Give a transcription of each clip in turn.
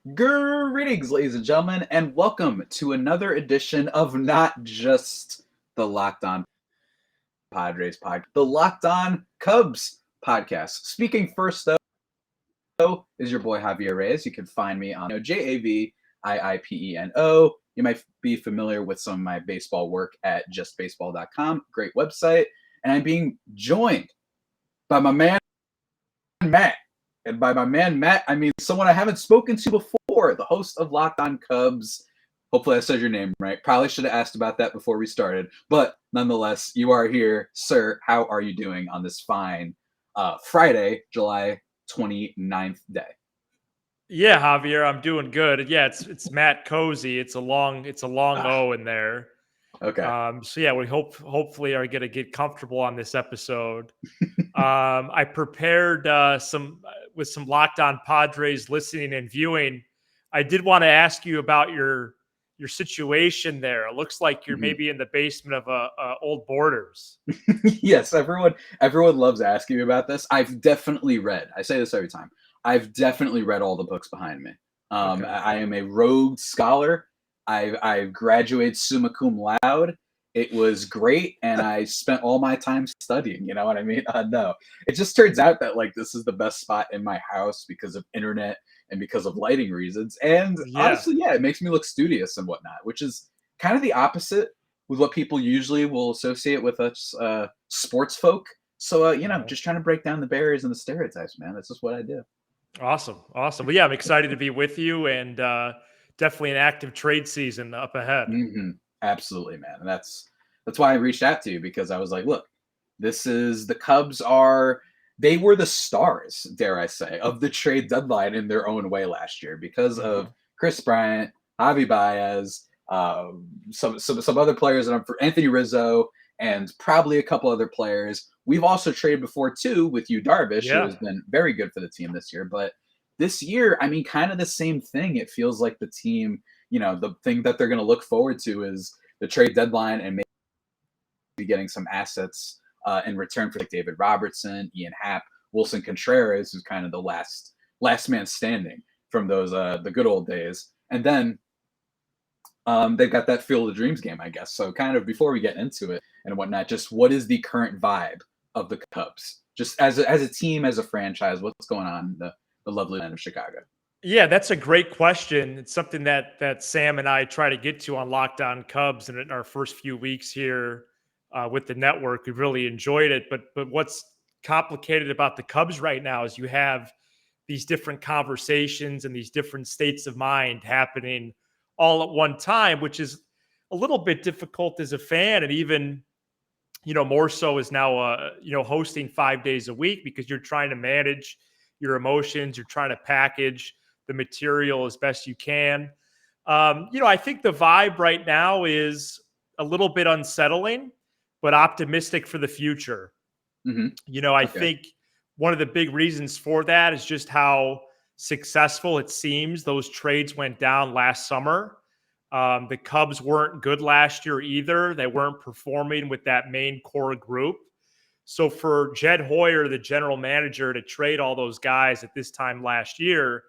Greetings, ladies and gentlemen, and welcome to another edition of not just the Locked On Padres podcast, the Locked On Cubs podcast. Speaking first, though, is your boy Javier Reyes. You can find me on JAVIIPENO. You might be familiar with some of my baseball work at justbaseball.com. Great website. And I'm being joined by my man, Matt. And by my man, Matt, I mean someone I haven't spoken to before, the host of Locked On Cubs. Hopefully I said your name right. Probably should have asked about that before we started. But nonetheless, you are here. Sir, how are you doing on this fine Friday, July 29th day? Yeah, Javier, I'm doing good. Yeah, it's Matt Cozzi. It's a long O in there. Okay. So yeah, we hopefully are gonna get comfortable on this episode. I prepared some with some Locked On Padres listening and viewing. I did want to ask you about your situation there. It looks like you're maybe in the basement of a old Borders. Yes, everyone loves asking me about this. I've definitely read. I say this every time. I've definitely read all the books behind me. Okay. I am a Rhodes Scholar. I graduated summa cum laude. It was great, and I spent all my time studying. You know what I mean? No, it just turns out that like this is the best spot in my house because of internet and because of lighting reasons. And honestly, yeah, it makes me look studious and whatnot, which is kind of the opposite with what people usually will associate with us sports folk. So, just trying to break down the barriers and the stereotypes, man. That's just what I do. Awesome. Well, yeah, I'm excited to be with you, and definitely an active trade season up ahead. Mm-hmm. Absolutely, man. And that's why I reached out to you, because I was like, look, the Cubs they were the stars, dare I say, of the trade deadline in their own way last year because of Chris Bryant, Javi Baez, some other players, and for Anthony Rizzo, and probably a couple other players. We've also traded before too with Yu Darvish, who has been very good for the team this year. But this year, I mean, kind of the same thing. It feels like the team, the thing that they're going to look forward to is the trade deadline and maybe getting some assets in return for like David Robertson, Ian Happ, Wilson Contreras, who's kind of the last man standing from those the good old days. And then they've got that Field of Dreams game, I guess. So kind of before we get into it and whatnot, just what is the current vibe of the Cubs? Just as a team, as a franchise, what's going on in the lovely land of Chicago? Yeah, that's a great question. It's something that Sam and I try to get to on Locked On Cubs, and in our first few weeks here with the network, we've really enjoyed it. But what's complicated about the Cubs right now is you have these different conversations and these different states of mind happening all at one time, which is a little bit difficult as a fan, and even more so is now hosting 5 days a week, because you're trying to manage your emotions, you're trying to package the material as best you can. I think the vibe right now is a little bit unsettling, but optimistic for the future. I think one of the big reasons for that is just how successful it seems those trades went down last summer. The Cubs weren't good last year either. They weren't performing with that main core group. So for Jed Hoyer, the general manager, to trade all those guys at this time last year,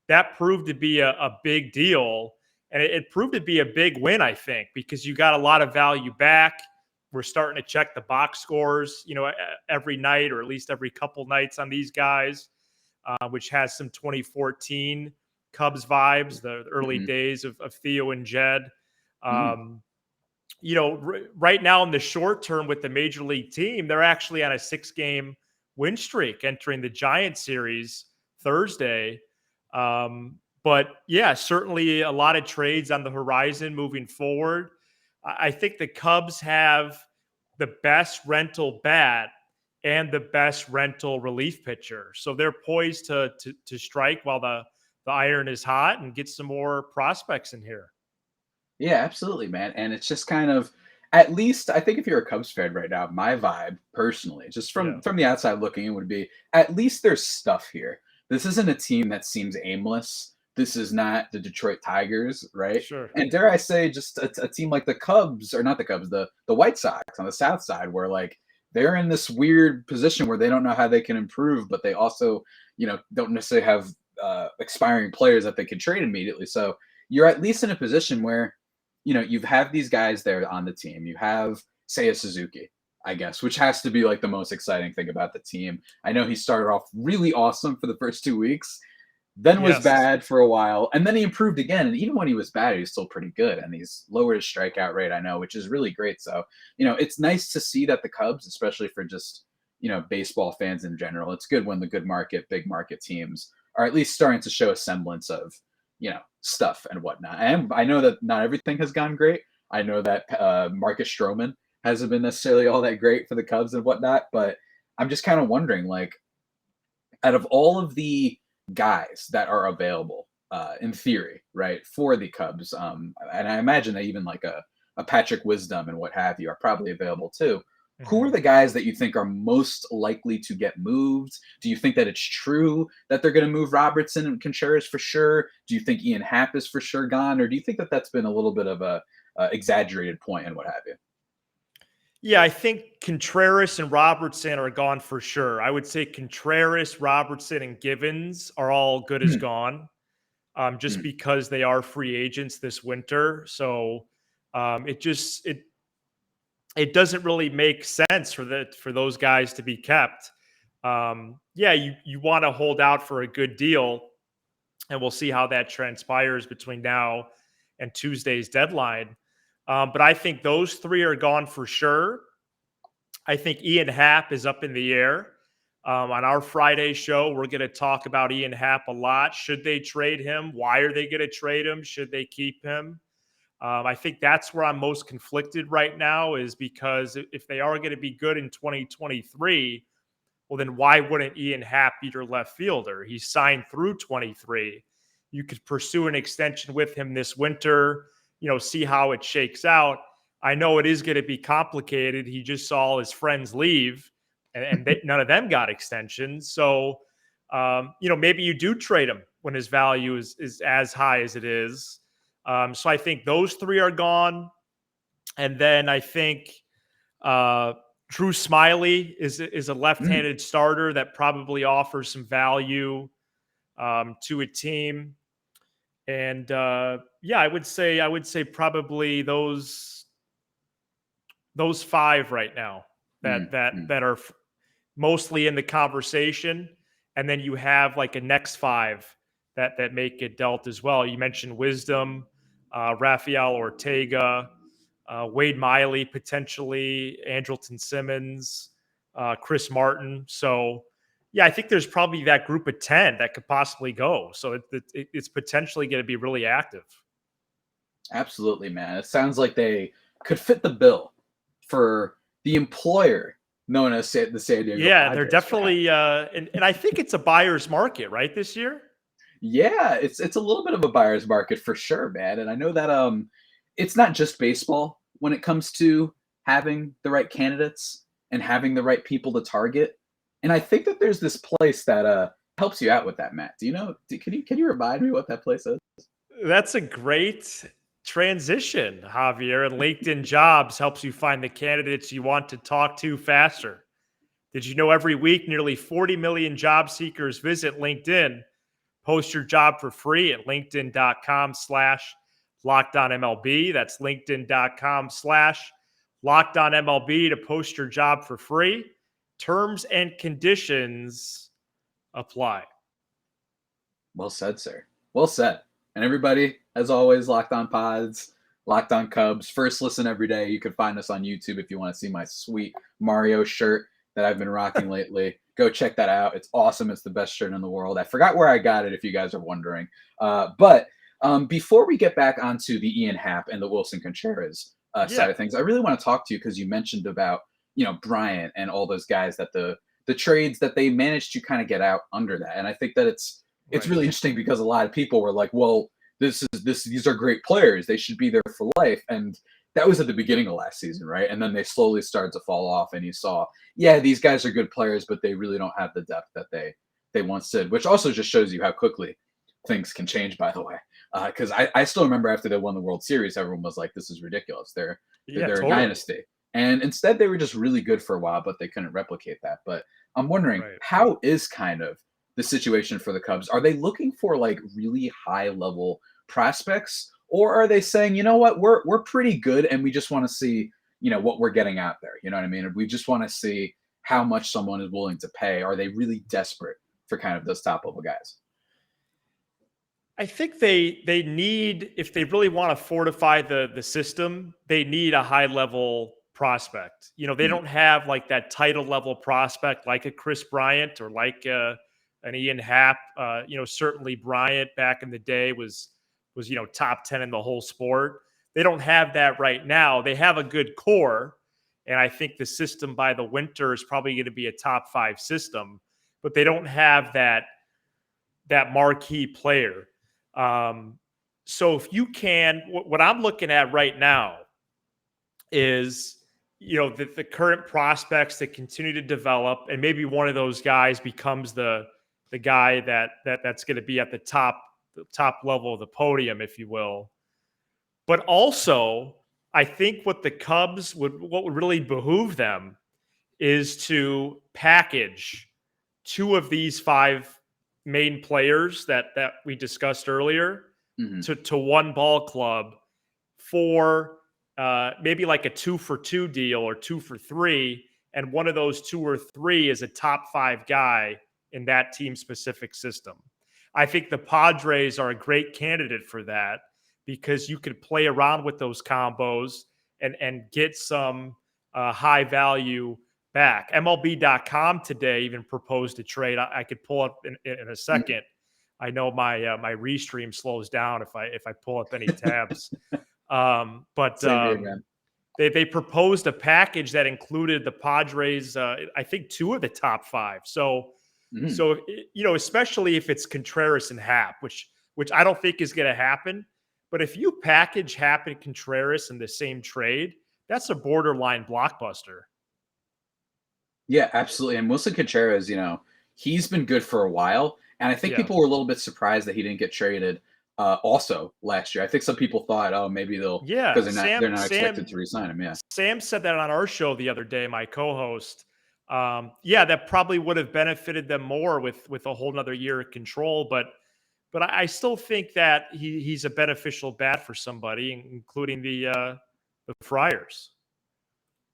that proved to be a big deal. And it proved to be a big win, I think, because you got a lot of value back. We're starting to check the box scores, every night, or at least every couple nights on these guys, which has some 2014 Cubs vibes, the early days of Theo and Jed. Right now in the short term with the major league team, they're actually on a 6-game win streak entering the Giants series Thursday. But yeah, certainly a lot of trades on the horizon moving forward. I think the Cubs have the best rental bat and the best rental relief pitcher. So they're poised to strike while the iron is hot and get some more prospects in here. Yeah, absolutely, man. And it's just kind of, at least I think if you're a Cubs fan right now, my vibe personally, just from the outside looking in, would be at least there's stuff here. This isn't a team that seems aimless. This is not the Detroit Tigers, right? Sure. And dare I say, just a team like the Cubs, or not the Cubs, the White Sox on the South Side, where like they're in this weird position where they don't know how they can improve, but they also, don't necessarily have expiring players that they could trade immediately. So you're at least in a position where, you have these guys there on the team. You have Seiya Suzuki, I guess, which has to be like the most exciting thing about the team. I know he started off really awesome for the first 2 weeks, then was Yes. bad for a while, and then he improved again. And even when he was bad, he was still pretty good. And he's lowered his strikeout rate, I know, which is really great. So, it's nice to see that the Cubs, especially for just, baseball fans in general, it's good when the big market teams are at least starting to show a semblance of, stuff and whatnot. And I know that not everything has gone great. I know that Marcus Stroman hasn't been necessarily all that great for the Cubs and whatnot, but I'm just kind of wondering, like, out of all of the guys that are available, in theory, right, for the Cubs, and I imagine that even like a Patrick Wisdom and what have you are probably available too. Who are Mhm. the guys that you think are most likely to get moved? Do you think that it's true that they're going to move Robertson and Contreras for sure? Do you think Ian Happ is for sure gone, or do you think that that's been a little bit of a exaggerated point and what have you? Yeah, I think Contreras and Robertson are gone for sure. I would say Contreras, Robertson, and Givens are all good as Hmm, gone, just hmm, because they are free agents this winter. So it doesn't really make sense for those guys to be kept. Yeah, you want to hold out for a good deal, and we'll see how that transpires between now and Tuesday's deadline. But I think those three are gone for sure. I think Ian Happ is up in the air. On our Friday show, we're going to talk about Ian Happ a lot. Should they trade him? Why are they going to trade him? Should they keep him? I think that's where I'm most conflicted right now, is because if they are going to be good in 2023, well, then why wouldn't Ian Happ be your left fielder? He's signed through 23. You could pursue an extension with him this winter, see how it shakes out. I know it is going to be complicated. He just saw all his friends leave, and none of them got extensions. So, maybe you do trade him when his value is as high as it is. So I think those three are gone. And then I think uh, Drew Smiley is a hmm. left-handed starter that probably offers some value to a team. And yeah, I would say probably those five right now Hmm, that that hmm. that are mostly in the conversation, and then you have like a next five that make it dealt as well. You mentioned Wisdom, Rafael Ortega, Wade Miley potentially, Andrelton Simmons, Chris Martin. So yeah, I think there's probably that group of 10 that could possibly go. So it's potentially going to be really active. Absolutely, man. It sounds like they could fit the bill for the employer known as the San Diego Yeah, they're Padres, perhaps. definitely, and I think it's a buyer's market, right, this year? Yeah, it's a little bit of a buyer's market for sure, man. And I know that it's not just baseball when it comes to having the right candidates and having the right people to target. And I think that there's this place that helps you out with that, Matt. Do you know? Can you remind me what that place is? That's a great transition, Javier. And LinkedIn Jobs helps you find the candidates you want to talk to faster. Did you know every week nearly 40 million job seekers visit LinkedIn? Post your job for free at linkedin.com/LockedOnMLB. That's linkedin.com/LockedOnMLB to post your job for free. Terms and conditions apply. Well said, sir. Well said. And everybody, as always, Locked On Pods, Locked On Cubs. First listen every day. You can find us on YouTube if you want to see my sweet Mario shirt that I've been rocking lately. Go check that out. It's awesome. It's the best shirt in the world. I forgot where I got it if you guys are wondering. But before we get back onto the Ian Happ and the Wilson Contreras side Yeah, of things, I really want to talk to you because you mentioned about, Bryant and all those guys that the trades that they managed to kind of get out under that. And I think that it's right. really interesting because a lot of people were like, well, these are great players. They should be there for life. And that was at the beginning of last season, right? And then they slowly started to fall off. And you saw, yeah, these guys are good players, but they really don't have the depth that they once did, which also just shows you how quickly things can change, by the way. Because I still remember after they won the World Series, everyone was like, this is ridiculous. Yeah, They're a totally. dynasty. And instead they were just really good for a while, but they couldn't replicate that. But I'm wondering, Right. how is kind of the situation for the Cubs? Are they looking for like really high level prospects, or are they saying, you know what, we're pretty good and we just want to see, what we're getting out there? You know what I mean? We just want to see how much someone is willing to pay. Are they really desperate for kind of those top level guys? I think they need, if they really want to fortify the system, they need a high level prospect. They Mhm. don't have like that title level prospect like a Chris Bryant or like an Ian Happ. Certainly Bryant back in the day was top 10 in the whole sport. They don't have that right now. They have a good core, and I think the system by the winter is probably going to be a top 5 system, but they don't have that marquee player. So if you can, what I'm looking at right now is, the current prospects that continue to develop, and maybe one of those guys becomes the guy that's going to be at the top level of the podium, if you will. But also, I think what would really behoove them is to package two of these 5 main players that we discussed earlier Mhm. to one ball club for maybe like a 2-for-2 deal or 2-for-3, and one of those 2 or 3 is a top 5 guy in that team specific system. I think the Padres are a great candidate for that because you could play around with those combos and get some high value back. MLB.com today even proposed a trade. I could pull up in a Mhm. second. I know my restream slows down if I pull up any tabs. But Same here, man. they proposed a package that included the Padres. I think 2 of the top 5. So Mhm. so especially if it's Contreras and Happ, which I don't think is going to happen. But if you package Happ and Contreras in the same trade, that's a borderline blockbuster. Yeah, absolutely. And Wilson Contreras, he's been good for a while, and I think Yeah. people were a little bit surprised that he didn't get traded. Also last year, I think some people thought, oh, maybe they'll because Yeah, they're not expected to re-sign him. Yeah, Sam said that on our show the other day, my co-host. Yeah, that probably would have benefited them more with a whole nother year of control, but I still think that he's a beneficial bat for somebody, including the Friars.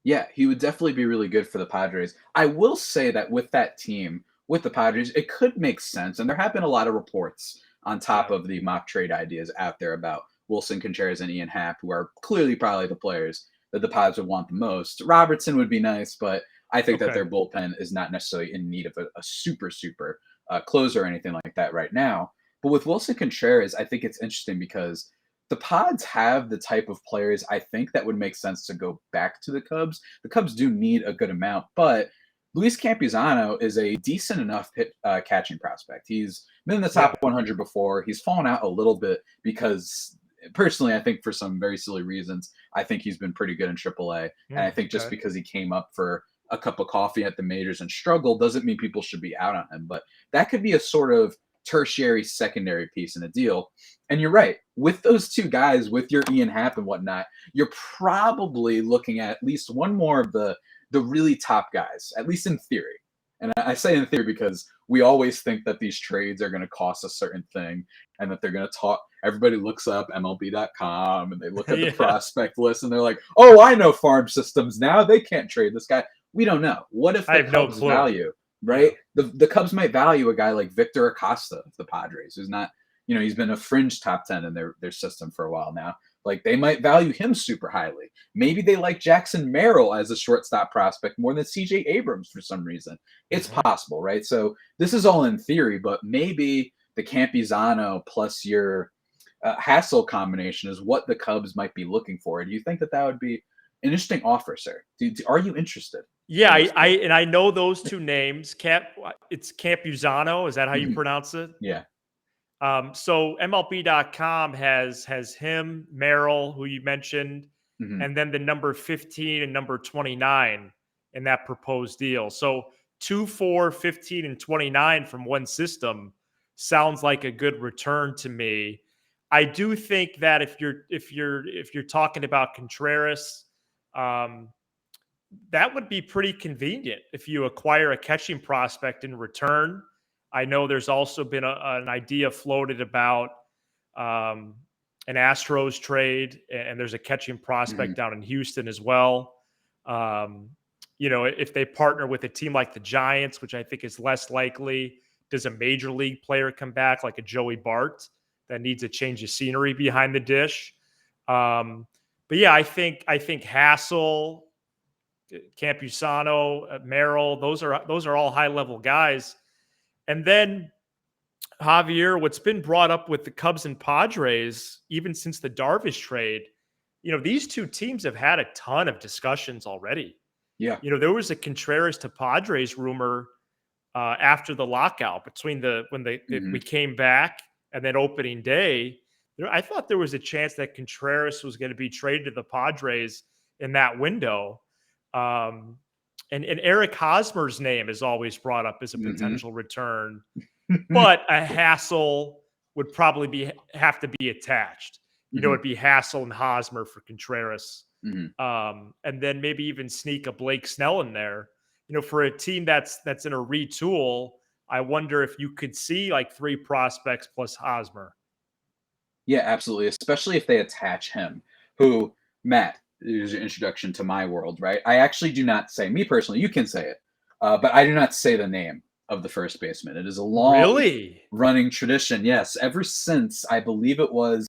yeah, he would definitely be really good for the Padres. I will say that with that team, with the Padres, it could make sense, and there have been a lot of reports on top Yeah. of the mock trade ideas out there about Wilson Contreras and Ian Happ, who are clearly probably the players that the Padres would want the most. Robertson would be nice, but I think that Okay. their bullpen is not necessarily in need of a super closer or anything like that right now. But with Wilson Contreras, I think it's interesting because the Pods have the type of players I think that would make sense to go back to the Cubs. The Cubs do need a good amount, but Luis Campusano is a decent enough catching prospect. He's been in the top Yeah. 100 before. He's fallen out a little bit because, personally, I think for some very silly reasons, I think he's been pretty good in AAA. And I think just Okay. because he came up for a cup of coffee at the majors and struggled doesn't mean people should be out on him. But that could be a sort of tertiary, secondary piece in a deal. And you're right. With those 2 guys, with your Ian Happ and whatnot, you're probably looking at least one more of the really top guys, at least in theory. And I say in theory because we always think that these trades are going to cost a certain thing and that they're going to talk. Everybody looks up MLB.com and they look at the Yeah. prospect list and they're like, oh, I know farm systems now. They can't trade this guy. We don't know. What if I the have no Cubs clue. value, Yeah. right? The Cubs might value a guy like Victor Acosta of the Padres, who's not, he's been a fringe top 10 in their system for a while now. Like they might value him super highly. Maybe they like Jackson Merrill as a shortstop prospect more than CJ Abrams for some reason. It's Mhm. possible, right? So this is all in theory, but maybe the Campuzano plus your Hassell combination is what the Cubs might be looking for. Do you think that would be an interesting offer, sir? Are you interested Yeah, in I, this I deal? and I know those 2 names. It's Campuzano. Is that how you Mhm. pronounce it? Yeah. So MLB.com has him, Merrill, who you mentioned, Hmm. and then the number 15 and number 29 in that proposed deal. So 2, 4, 15, and 29 from one system sounds like a good return to me. I do think that if you're talking about Contreras, um, that would be pretty convenient if you acquire a catching prospect in return. I know there's also been an idea floated about an Astros trade, and there's a catching prospect down in Houston as well. Um, if they partner with a team like the Giants, which I think is less likely, does a major league player come back like a Joey Bart that needs a change of scenery behind the dish? But yeah, I think Hassell, Campusano, Merrill, those are all high level guys. And then Javier, what's been brought up with the Cubs and Padres, even since the Darvish trade, these two teams have had a ton of discussions already. Yeah. There was a Contreras to Padres rumor after the lockout between we came back and then opening day. I thought there was a chance that Contreras was going to be traded to the Padres in that window. And Eric Hosmer's name is always brought up as a potential return, but a Hassell would probably have to be attached. It'd be Hassell and Hosmer for Contreras. And then maybe even sneak a Blake Snell in there. For a team that's in a retool, I wonder if you could see like 3 prospects plus Hosmer. Yeah, absolutely. Especially if they attach him, who, Matt, is your introduction to my world, right? I actually do not say, me personally, you can say it, but I do not say the name of the first baseman. It is a long running tradition. Yes, ever since I believe it was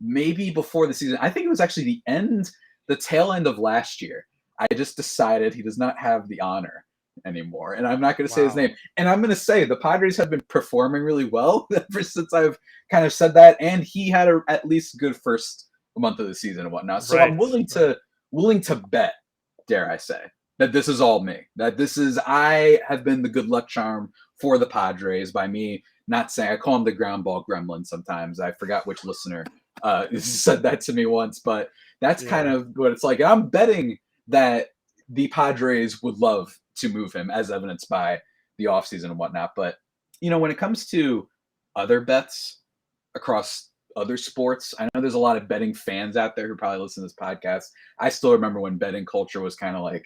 maybe before the season. I think it was actually the tail end of last year. I just decided he does not have the honor anymore, and I'm not going to say his name. And I'm going to say the Padres have been performing really well ever since I've kind of said that, and he had at least good first month of the season and whatnot. So I'm willing to bet, dare I say, that this is all me. That I have been the good luck charm for the Padres by me not saying. I call him the ground ball gremlin sometimes. I forgot which listener said that to me once, but that's kind of what it's like. And I'm betting that the Padres would love to move him, as evidenced by the offseason and whatnot. But, when it comes to other bets across other sports, I know there's a lot of betting fans out there who probably listen to this podcast. I still remember when betting culture was kind of like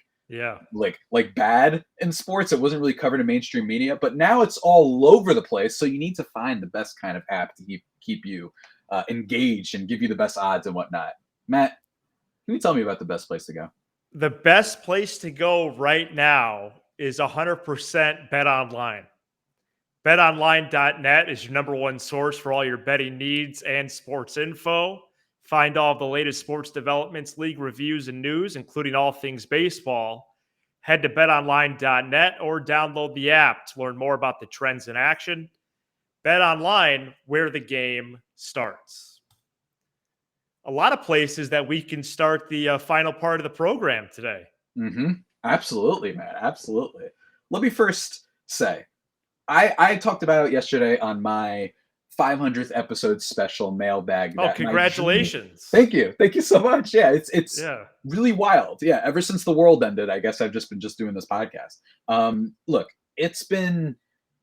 bad in sports. It wasn't really covered in mainstream media, but now it's all over the place. So you need to find the best kind of app to keep you engaged and give you the best odds and whatnot. Matt, can you tell me about the best place to go? The best place to go right now is 100% Bet Online. BetOnline.net is your number one source for all your betting needs and sports info. Find all of the latest sports developments, league reviews, and news, including all things baseball. Head to betonline.net or download the app to learn more about the trends in action. Bet Online, where the game starts. A lot of places that we can start the final part of the program today. Absolutely, man. Absolutely. Let me first say, I talked about yesterday on my 500th episode special mailbag. Oh, congratulations. Thank you. Thank you so much. Yeah, it's really wild. Yeah, ever since the world ended, I guess I've just been doing this podcast. Look, it's been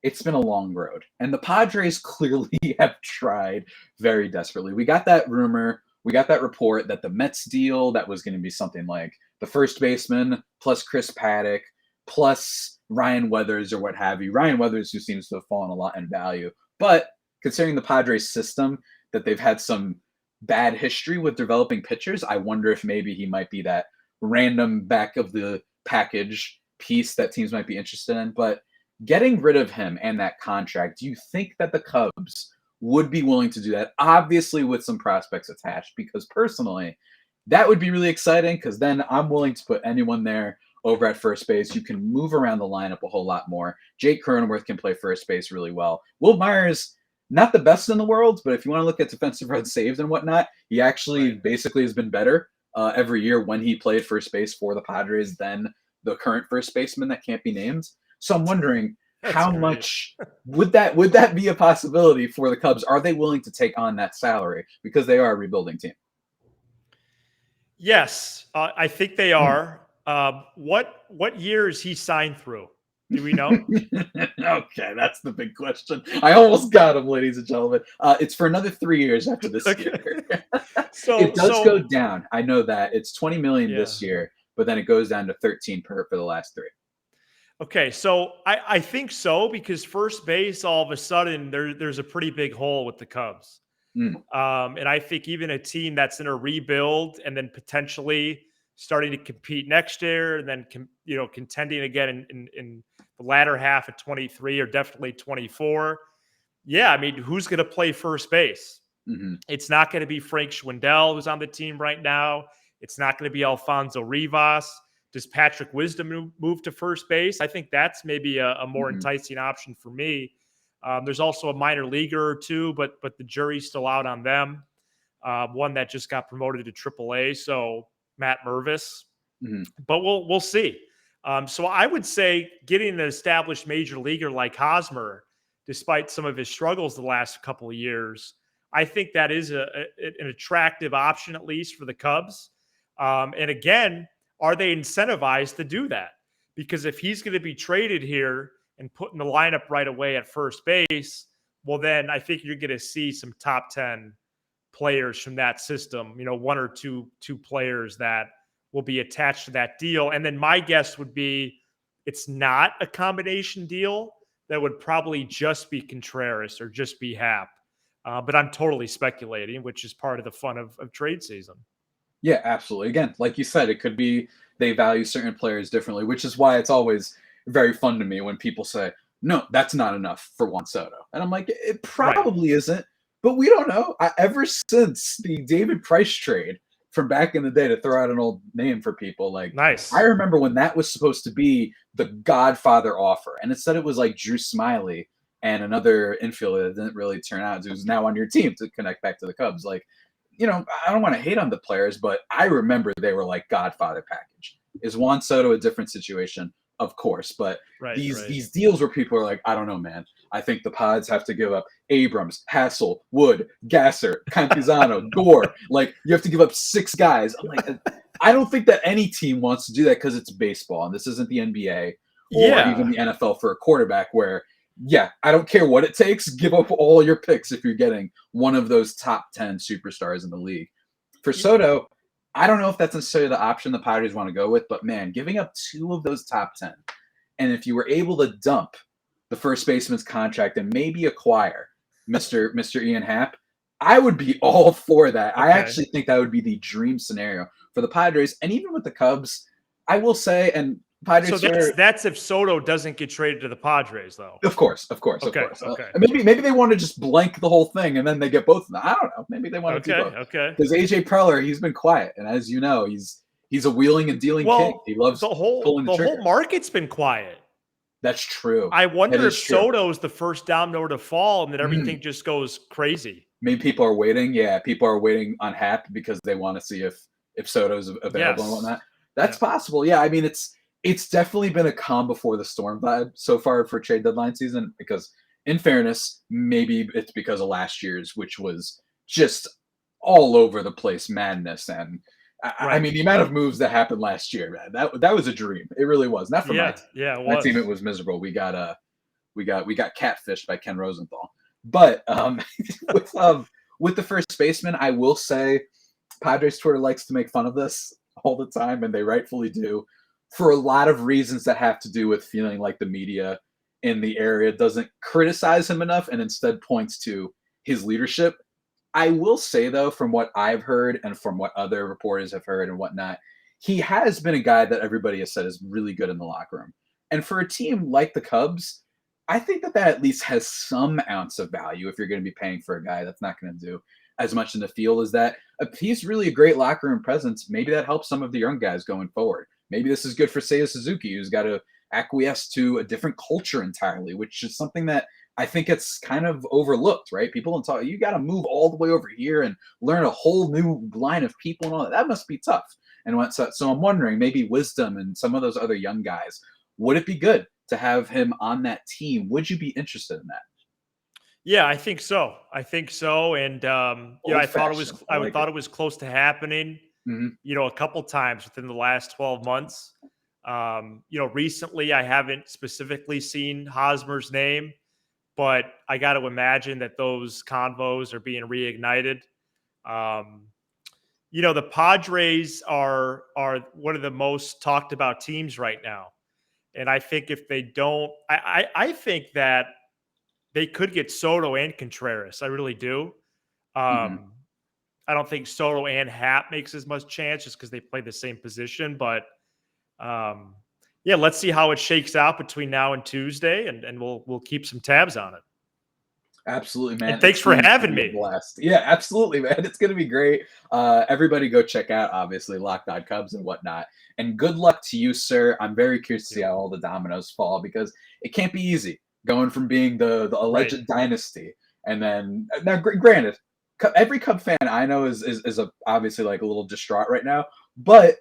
a long road, and the Padres clearly have tried very desperately. We got that rumor. We got that report that the Mets deal that was going to be something like the first baseman plus Chris Paddock plus Ryan Weathers or what have you. Ryan Weathers, who seems to have fallen a lot in value. But considering the Padres system, that they've had some bad history with developing pitchers, I wonder if maybe he might be that random back of the package piece that teams might be interested in. But getting rid of him and that contract, do you think that the Cubs would be willing to do that? Obviously with some prospects attached, because personally, that would be really exciting, because then I'm willing to put anyone there over at first base. You can move around the lineup a whole lot more. Jake Cronenworth can play first base really well. Will Myers, not the best in the world, but if you want to look at defensive runs saved and whatnot, he actually basically has been better every year when he played first base for the Padres than the current first baseman that can't be named. So I'm wondering, how much would that be a possibility for the Cubs? Are they willing to take on that salary, because they are a rebuilding team? Yes, I think they are. What year is he signed through? Do we know? Okay, that's the big question. I almost got him, ladies and gentlemen. It's for another 3 years after this year. So it does go down. I know that it's $20 million this year, but then it goes down to 13 per for the last 3. Okay, so I think so because first base, all of a sudden, there's a pretty big hole with the Cubs. Mm, And I think even a team that's in a rebuild and then potentially starting to compete next year and then contending again in the latter half of 23 or definitely 24. Yeah, I mean, who's going to play first base? mhm, It's not going to be Frank Schwindel, who's on the team right now. It's not going to be Alfonso Rivas. Does Patrick Wisdom move to first base? I think that's maybe a more mhm, enticing option for me. There's also a minor leaguer or two, but the jury's still out on them. One that just got promoted to AAA, so Matt Mervis. mhm. But we'll see. So I would say getting an established major leaguer like Hosmer, despite some of his struggles the last couple of years, I think that is an attractive option at least for the Cubs. And again, are they incentivized to do that? Because if he's going to be traded here and put in the lineup right away at first base, well, then I think you're going to see some top 10 players from that system, one or two players that will be attached to that deal. And then my guess would be it's not a combination deal. That would probably just be Contreras or just be Happ. But I'm totally speculating, which is part of the fun of trade season. Yeah, absolutely. Again, like you said, it could be they value certain players differently, which is why it's always very fun to me when people say, "No, that's not enough for Juan Soto," and I'm like, "It Right. probably isn't." But we don't know. Ever since the David Price trade from back in the day, to throw out an old name for people, like I Nice. remember when that was supposed to be the Godfather offer, and instead it was like Drew Smiley and another infielder that didn't really turn out, who's now on your team to connect back to the Cubs. Like, I don't want to hate on the players, but I remember they were like Godfather package. Is Juan Soto a different situation? Of course, but Right. these Right. these deals where people are like, I don't know, man. I think the Pods have to give up Abrams, Hassell, Wood, Gasser, Campuzano, Gore. Like you have to give up 6 guys. I'm like, I don't think that any team wants to do that because it's baseball and this isn't the NBA or even Yeah. the NFL for a quarterback where yeah, I don't care what it takes. Give up all your picks if you're getting one of those top 10 superstars in the league. For Soto, I don't know if that's necessarily the option the Padres want to go with, but man, giving up 2 of those top 10, and if you were able to dump the first baseman's contract and maybe acquire Mr. Ian Happ, I would be all for that. I Okay. actually think that would be the dream scenario for the Padres, and even with the Cubs, I will say, and So Padres that's are that's if Soto doesn't get traded to the Padres, though. of course, of course, of Okay. course. Okay. And maybe they want to just blank the whole thing and then they get both of them. I don't know. Maybe they want to do Okay. both. Okay. Because AJ Preller, he's been quiet, and as you know, he's a wheeling and dealing king. Well, He the loves whole pulling the the whole trigger. market's been quiet. That's true. I That wonder if is true. Soto's the first domino to fall and then Mm. everything just goes crazy. Maybe people are waiting. Yeah, people are waiting on Happ because they want to see if Soto's available and Yes. whatnot. That's Yeah. possible. Yeah, I mean it's definitely been a calm before the storm vibe so far for trade deadline season because in fairness, maybe it's because of last year's, which was just all over the place madness. And I Right. mean the amount of moves that happened last year, man, that was a dream. It really was. Not for my Yeah. team. Yeah, it My team, it was. was miserable. We got catfished by Ken Rosenthal. But with with the first baseman, I will say Padres Twitter likes to make fun of this all the time, and they rightfully do, for a lot of reasons that have to do with feeling like the media in the area doesn't criticize him enough and instead points to his leadership. I will say though, from what I've heard and from what other reporters have heard and whatnot, he has been a guy that everybody has said is really good in the locker room. And for a team like the Cubs, I think that at least has some ounce of value if you're going to be paying for a guy that's not going to do as much in the field as that. If he's really a great locker room presence, maybe that helps some of the young guys going forward. Maybe this is good for Seiya Suzuki, who's got to acquiesce to a different culture entirely, which is something that I think it's kind of overlooked, right? People don't talk. You got to move all the way over here and learn a whole new line of people and all that. That must be tough. And so I'm wondering, maybe Wisdom and some of those other young guys, would it be good to have him on that team? Would you be interested in that? Yeah, I think so. I think so. And Old I thought it was fashioned. I like thought it. it was close to happening, Hmm. a couple times within the last 12 months. Recently I haven't specifically seen Hosmer's name, but I got to imagine that those convos are being reignited. Um, the Padres are one of the most talked about teams right now. And I think if they don't, I think that they could get Soto and Contreras. I really do. Mhm. I don't think Soto and Happ makes as much chance just because they play the same position. But um, yeah, let's see how it shakes out between now and Tuesday, and we'll keep some tabs on it. Absolutely, And man. thanks It's for going to having be a me. blast. Yeah, absolutely, man. It's going to be great. Everybody go check out, obviously, Locked On Cubs and whatnot. And good luck to you, sir. I'm very curious to see how all the dominoes fall because it can't be easy going from being the Right. alleged dynasty. And then, now, granted, every Cub fan I know is obviously like a little distraught right now. But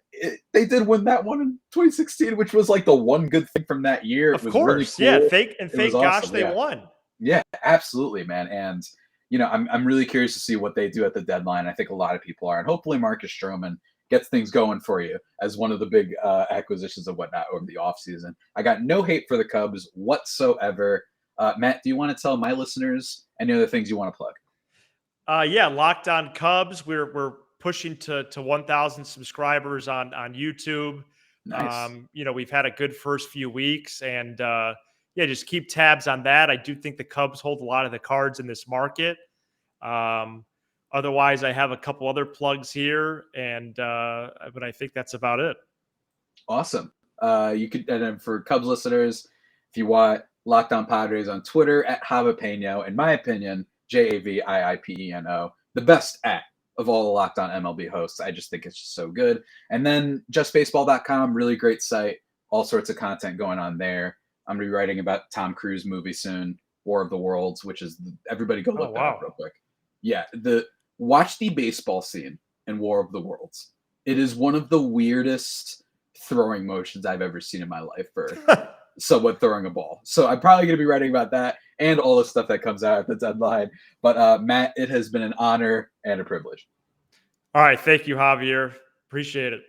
they did win that one in 2016, which was like the one good thing from that year. It Of was really course. Yeah. cool. It was Thank gosh awesome. they Yeah. won. Yeah, absolutely, man. And I'm really curious to see what they do at the deadline. I think a lot of people are, and hopefully Marcus Stroman gets things going for you as one of the big acquisitions and whatnot over the offseason. I got no hate for the Cubs whatsoever. Matt, do you want to tell my listeners any other things you want to plug? Yeah, Locked On Cubs. We're pushing to 1,000 subscribers on YouTube. Nice. We've had a good first few weeks, and yeah, just keep tabs on that. I do think the Cubs hold a lot of the cards in this market. Otherwise, I have a couple other plugs here, but I think that's about it. Awesome. You could, and then for Cubs listeners, if you want Locked On Padres on Twitter at Javapeno, in my opinion, JAVIIPENO, the best at of all the Locked On MLB hosts. I just think it's just so good. And then justbaseball.com, really great site, all sorts of content going on there. I'm going to be writing about Tom Cruise movie soon, War of the Worlds, which is everybody go look that up real quick. Yeah, watch the baseball scene in War of the Worlds. It is one of the weirdest throwing motions I've ever seen in my life for someone throwing a ball. So I'm probably going to be writing about that and all the stuff that comes out at the deadline. But Matt, it has been an honor and a privilege. All right. Thank you, Javier. Appreciate it.